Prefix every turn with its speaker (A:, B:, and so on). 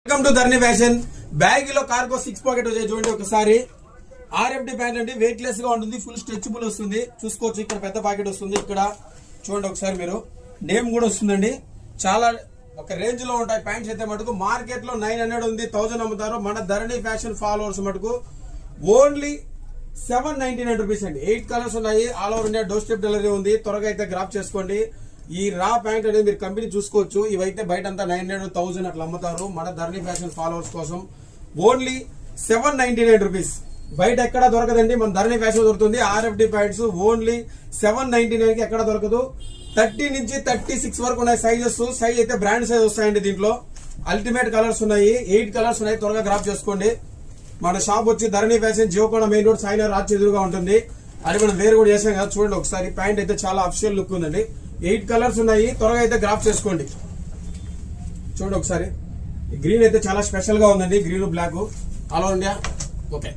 A: Welcome to Dharani fashion. Bag లో cargo 6 pocket వచ్చాయి చూడండి. ఒకసారి RFD ప్యాంట్ అండి, వెయిట్ లెస్ గా ఉంటుంది, ఫుల్ స్ట్రెచబుల్ వస్తుంది. చూసుకోవచ్చు, ఇక్కడ పెద్ద పాకెట్ వస్తుంది. ఇక్కడ చూడండి ఒకసారి మీరు, నేమ్ కూడా వస్తుందండి. చాలా ఒక రేంజ్ లో ఉంటాయి ప్యాంట్స్ అయితే మటుకు. మార్కెట్ లో 900 ఉంది, 1000 అమ్ముతారు. మన ధరణి ఫ్యాషన్ ఫాలోవర్స్ మటుకు ఓన్లీ 799 రూపీస్ అండి. 8 కలర్స్ ఉన్నాయి, all over India door step delivery ఉంది. త్వరగా అయితే గ్రాప్ చేసుకోండి. ఈ రా ప్యాంట్ అనేది మీరు కంపెనీ చూసుకోవచ్చు. ఇవైతే బయట అంతా 900, 1000 అట్లా అమ్ముతారు. మన ధరణి ఫ్యాషన్ ఫాలోవర్స్ కోసం ఓన్లీ 799 రూపీస్. బయట ఎక్కడా దొరకదండి, మన ధరణి ఫ్యాషన్ దొరుకుతుంది. RFD ప్యాంట్స్ ఓన్లీ 799 కి ఎక్కడ దొరకదు. 30 నుంచి 36 వరకు ఉన్నాయి సైజెస్. సైజ్ అయితే బ్రాండ్ సైజ్ వస్తాయండి. దీంట్లో అల్టిమేట్ కలర్స్ ఉన్నాయి, 8 కలర్స్ ఉన్నాయి. త్వరగా గ్రాప్ చేసుకోండి. మన షాప్ వచ్చి ధరణి ఫ్యాషన్, జియోకోడ మెయిన్ రోడ్, సాయినగర్ రాజ్ ఎదురుగా ఉంటుంది. అది మనం వేరు కూడా చేసాం కదా. చూడండి ఒకసారి, ప్యాంట్ అయితే చాలా అఫిషియల్ లుక్ ఉందండి. 8 కలర్స్ ఉన్నాయి, త్వరగా అయితే గ్రాప్ చేసుకోండి. చూడండి ఒకసారి, గ్రీన్ అయితే చాలా స్పెషల్ గా ఉందండి. Green black all over India. Okay.